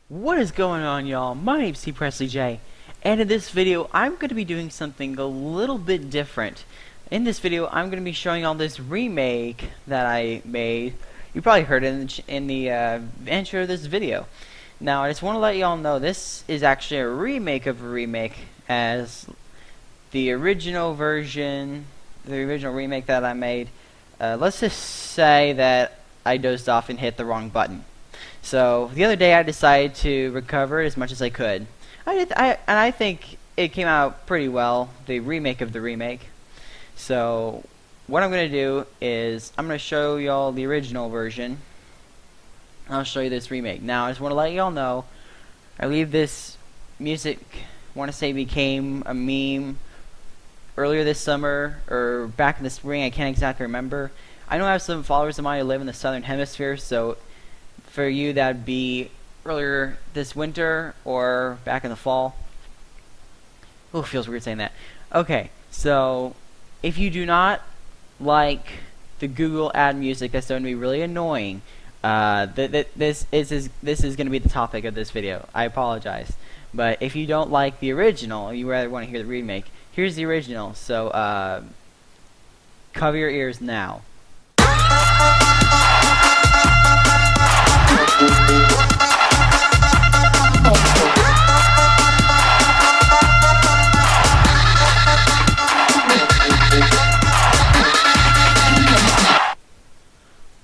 What is going on, y'all? My name's TPressleyJ, and in this video I'm going to be doing something a little bit different. In this video I'm going to be showing y'all this remake that I made. You probably heard it in the intro of this video. Now I just want to let y'all know this is actually a remake of a remake, as the original version, the original remake that I made, let's just say that I dozed off and hit the wrong button. So the other day I decided to recover it as much as I could. And I think it came out pretty well, the remake of the remake. So what I'm going to do is I'm going to show y'all the original version. I'll show you this remake. Now I just want to let y'all know, I believe this music, I want to say, became a meme earlier this summer or back in the spring. I can't exactly remember. I know I have some followers of mine who live in the southern hemisphere, so for you that'd be earlier this winter or back in the fall. Oh, feels weird saying that. Okay, so if you do not like the Google ad music, that's going to be really annoying. This is going to be the topic of this video. I apologize, but if you don't like the original, you rather want to hear the remake, here's the original. So cover your ears now. I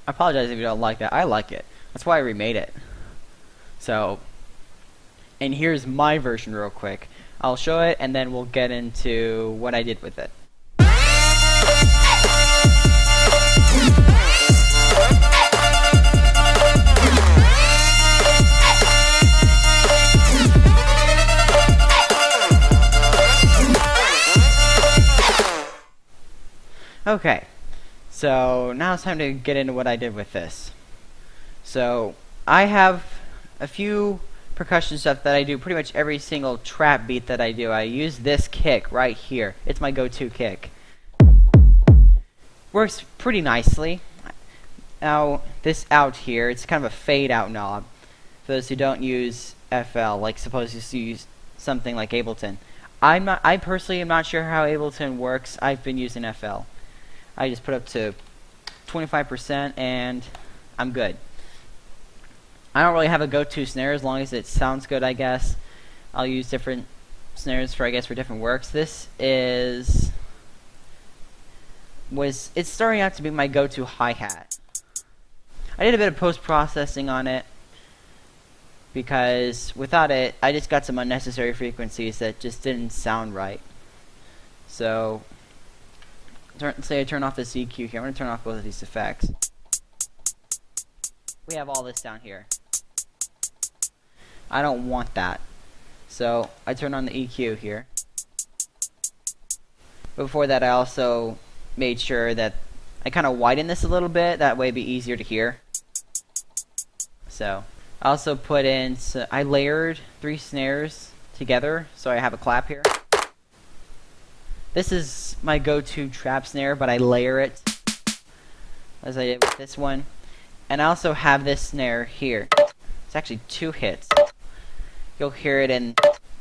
apologize if you don't like that. I like it. That's why I remade it. So, and here's my version real quick. I'll show it and then we'll get into what I did with it. Okay, so now it's time to get into what I did with this. So I have a few percussion stuff that I do pretty much every single trap beat that I do. I use this kick right here. It's my go-to kick. Works pretty nicely. Now this out here, it's kind of a fade out knob. For those who don't use FL, like suppose you use something like Ableton. I personally am not sure how Ableton works. I've been using FL. I just put up to 25% and I'm good. I don't really have a go-to snare as long as it sounds good, I guess. I'll use different snares for different works. This it's starting out to be my go-to hi-hat. I did a bit of post-processing on it because without it I just got some unnecessary frequencies that just didn't sound right. So say I turn off this EQ here. I'm going to turn off both of these effects. We have all this down here. I don't want that. So I turn on the EQ here. Before that I also made sure that I kind of widen this a little bit. That way it'd be easier to hear. So I also put in, I layered 3 snares together so I have a clap here. This is my go-to trap snare, but I layer it as I did with this one. And I also have this snare here. It's actually 2 hits. You'll hear it in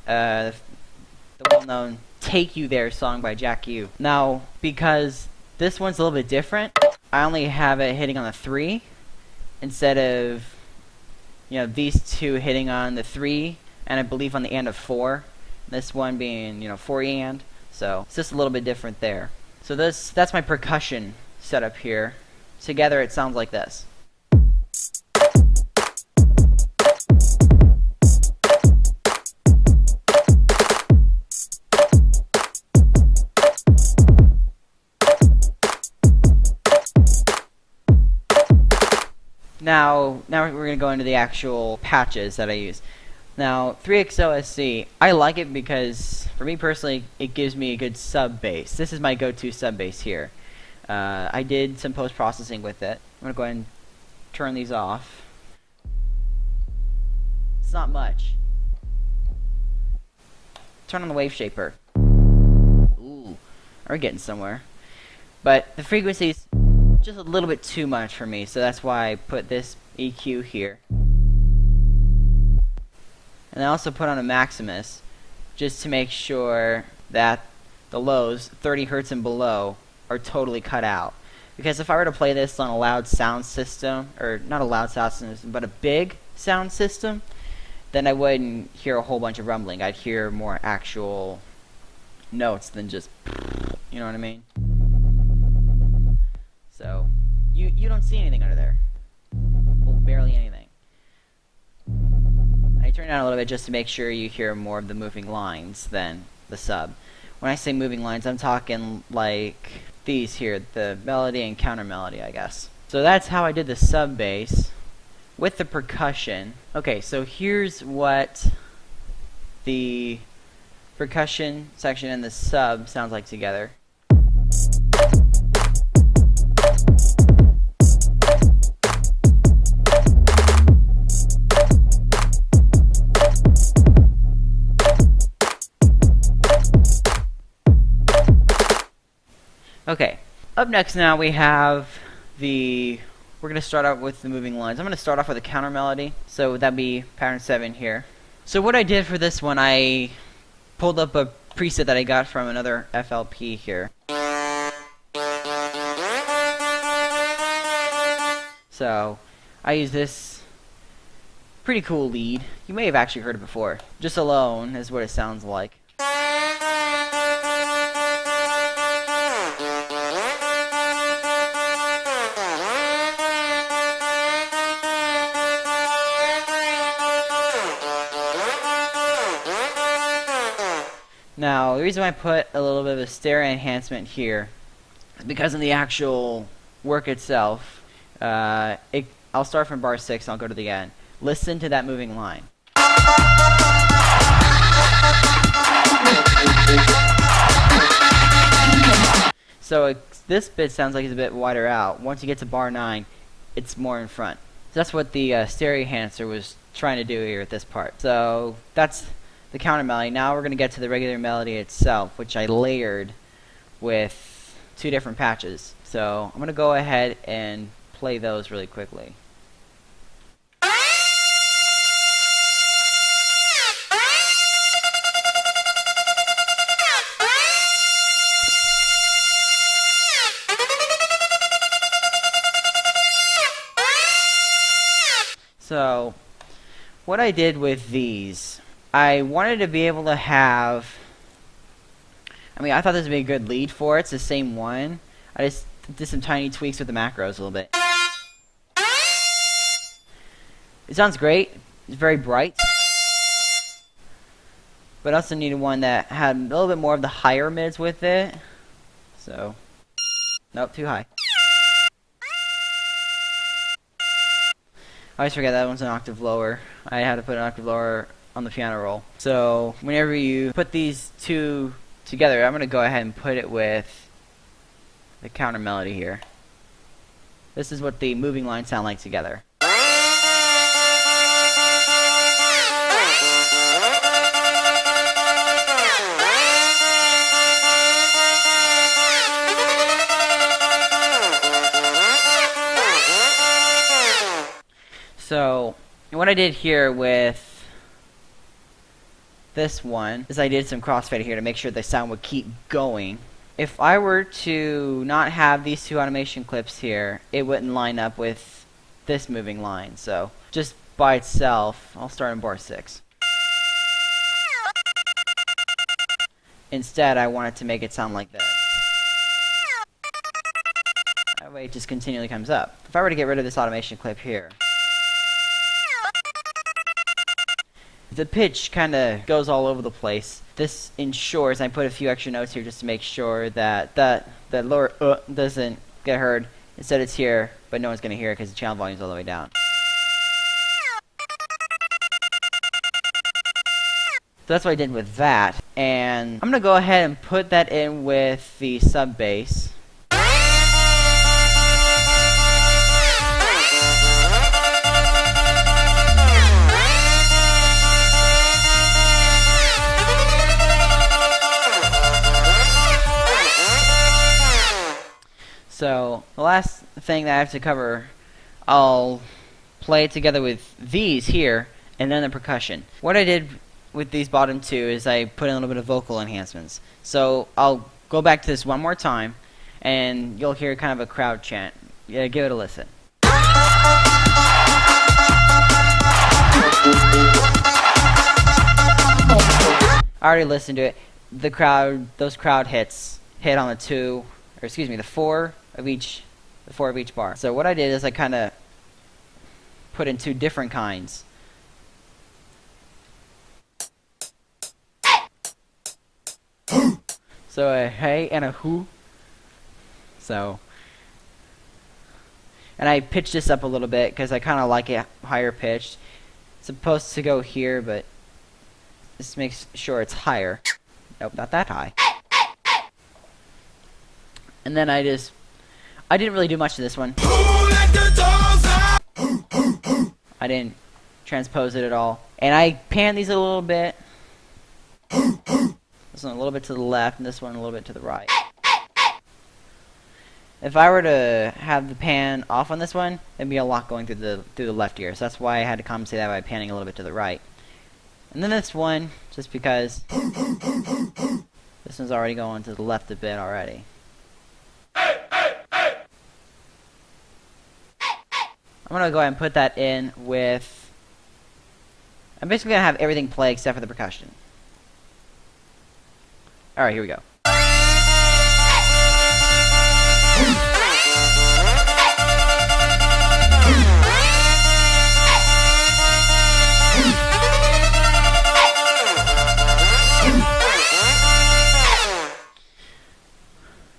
the well-known Take You There song by Jack U. Now, because this one's a little bit different, I only have it hitting on the 3 instead of, these 2 hitting on the 3 and I believe on the and of 4. This one being, 4 and. So it's just a little bit different there. So that's my percussion setup here. Together it sounds like this. Now we're going to go into the actual patches that I use. Now, 3XOSC, I like it because, for me personally, it gives me a good sub bass. This is my go-to sub bass here. I did some post-processing with it. I'm going to go ahead and turn these off. It's not much. Turn on the wave shaper. Ooh, we're getting somewhere. But the frequency's just a little bit too much for me, so that's why I put this EQ here. And I also put on a Maximus just to make sure that the lows, 30 Hertz and below, are totally cut out. Because if I were to play this on a loud sound system, or not a loud sound system, but a big sound system, then I wouldn't hear a whole bunch of rumbling. I'd hear more actual notes than just, you know what I mean? So, you don't see anything under there. Well, barely anything. I turn it down a little bit just to make sure you hear more of the moving lines than the sub. When I say moving lines, I'm talking like these here, the melody and counter melody, I guess. So that's how I did the sub bass with the percussion. Okay, so here's what the percussion section and the sub sounds like together. Okay, up next now we have we're going to start out with the moving lines. I'm going to start off with a counter melody, so that'd be pattern 7 here. So what I did for this one, I pulled up a preset that I got from another FLP here. So I use this pretty cool lead. You may have actually heard it before. Just alone is what it sounds like. Now, the reason why I put a little bit of a stereo enhancement here is because in the actual work itself, I'll start from bar 6 and I'll go to the end. Listen to that moving line. So this bit sounds like it's a bit wider out. Once you get to bar 9, it's more in front. So that's what the stereo enhancer was trying to do here at this part. So that's the counter melody. Now we're going to get to the regular melody itself, which I layered with 2 different patches. So I'm going to go ahead and play those really quickly. So what I did with these, I wanted to be able to have, I thought this would be a good lead for it. It's the same one. I just did some tiny tweaks with the macros a little bit. It sounds great. It's very bright. But I also needed one that had a little bit more of the higher mids with it. So, nope, too high. I always forget that one's an octave lower. I had to put an octave lower on the piano roll. So whenever you put these 2 together, I'm going to go ahead and put it with the counter melody here. This is what the moving lines sound like together. So what I did here with this one is I did some crossfade here to make sure the sound would keep going. If I were to not have these 2 automation clips here, it wouldn't line up with this moving line. So just by itself, I'll start in bar 6. Instead, I wanted to make it sound like this. That way it just continually comes up. If I were to get rid of this automation clip here, the pitch kind of goes all over the place. This ensures, I put a few extra notes here just to make sure that that lower doesn't get heard. Instead it's here, but no one's going to hear it because the channel volume's all the way down. So that's what I did with that. And I'm going to go ahead and put that in with the sub bass. So the last thing that I have to cover, I'll play it together with these here, and then the percussion. What I did with these bottom two is I put in a little bit of vocal enhancements. So I'll go back to this one more time, and you'll hear kind of a crowd chant. Yeah, give it a listen. I already listened to it. Those crowd hits hit on the four of each bar. So what I did is I kind of put in two different kinds. So a hey and a who. So, and I pitched this up a little bit because I kind of like it higher pitched. It's supposed to go here, but this makes sure it's higher. Nope, not that high. And then I didn't really do much to this one. I didn't transpose it at all. And I panned these a little bit. This one a little bit to the left, and this one a little bit to the right. If I were to have the pan off on this one, there'd be a lot going through the left ear. So that's why I had to compensate that by panning a little bit to the right. And then this one, just because this one's already going to the left a bit already. I'm gonna go ahead and put that in with. I'm basically gonna have everything play except for the percussion. Alright, here we go.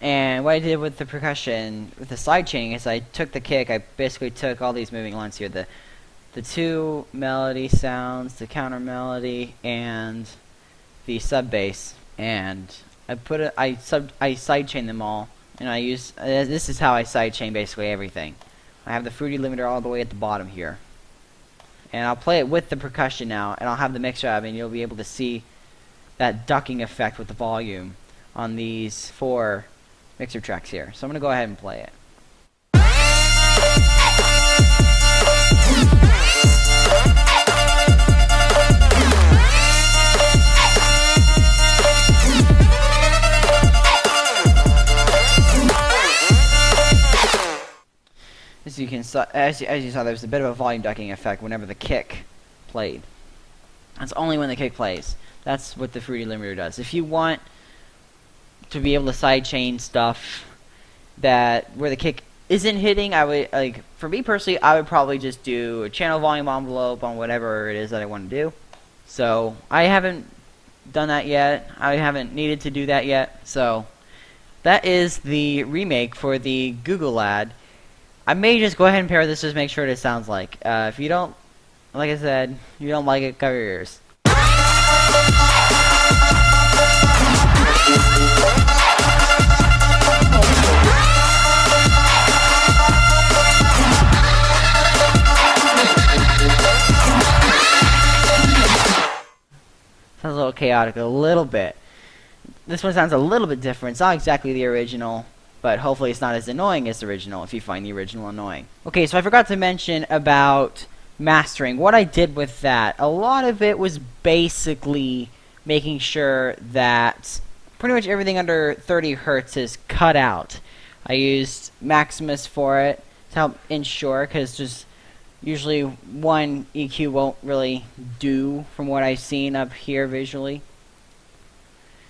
And what I did with the percussion, with the side chaining, is I took the kick, I basically took all these moving lines here, the two melody sounds, the counter melody, and the sub bass, and I side chain them all, and I use this is how I side chain basically everything. I have the fruity limiter all the way at the bottom here, and I'll play it with the percussion now, and I'll have the mixer up, and you'll be able to see that ducking effect with the volume on these 4 mixer tracks here. So I'm going to go ahead and play it. As you saw, there's a bit of a volume ducking effect whenever the kick played. That's only when the kick plays. That's what the fruity limiter does. If you want to be able to sidechain stuff that where the kick isn't hitting, I would, like, for me personally, I would probably just do a channel volume envelope on whatever it is that I want to do. So I haven't done that yet. I haven't needed to do that yet. So that is the remake for the Google ad. I may just go ahead and pair this just to make sure what it sounds like. If you don't, like I said, if you don't like it, cover your ears. Sounds a little chaotic, a little bit. This one sounds a little bit different. It's not exactly the original, but hopefully it's not as annoying as the original if you find the original annoying. Okay, so I forgot to mention about mastering. What I did with that, a lot of it was basically making sure that pretty much everything under 30 Hertz is cut out. I used Maximus for it to help ensure, because just usually one EQ won't really do from what I've seen up here visually.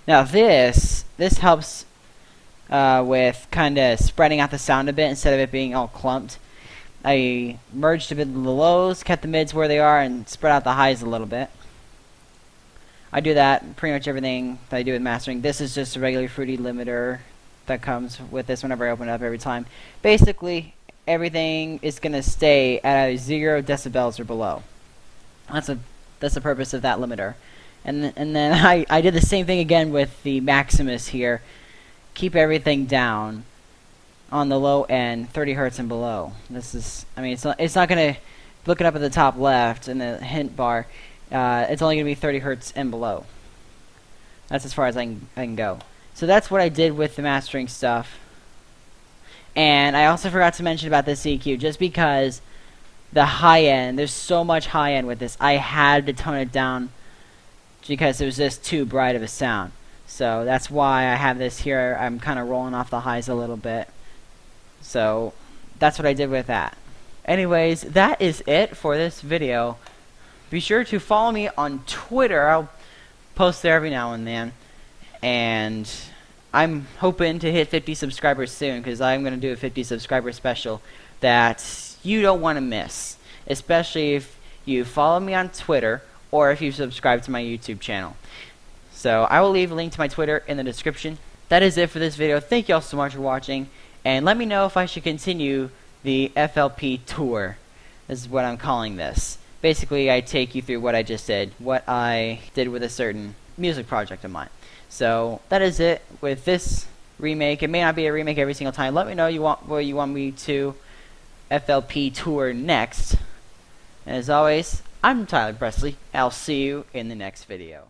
Now this helps with kind of spreading out the sound a bit instead of it being all clumped. I merged a bit of the lows, kept the mids where they are, and spread out the highs a little bit. I do that pretty much everything that I do with mastering. This is just a regular fruity limiter that comes with this whenever I open it up every time. Basically, everything is going to stay at 0 decibels or below. That's the purpose of that limiter. And then I did the same thing again with the Maximus here. Keep everything down on the low end, 30 Hertz and below. This is, I mean, it's not going to, looking up at the top left in the hint bar, it's only going to be 30 Hertz and below. That's as far as I can go. So that's what I did with the mastering stuff. And I also forgot to mention about this EQ, just because the high end. There's so much high end with this. I had to tone it down because it was just too bright of a sound. So that's why I have this here. I'm kind of rolling off the highs a little bit. So that's what I did with that. Anyways, that is it for this video. Be sure to follow me on Twitter. I'll post there every now and then. And I'm hoping to hit 50 subscribers soon, because I'm going to do a 50 subscriber special that you don't want to miss, especially if you follow me on Twitter or if you subscribe to my YouTube channel. So I will leave a link to my Twitter in the description. That is it for this video. Thank you all so much for watching, and let me know if I should continue the FLP tour. This is what I'm calling this. Basically, I take you through what I just did, what I did with a certain music project of mine. So that is it with this remake. It may not be a remake every single time. Let me know what you want me to FLP tour next. And as always, I'm Tyler Pressley. I'll see you in the next video.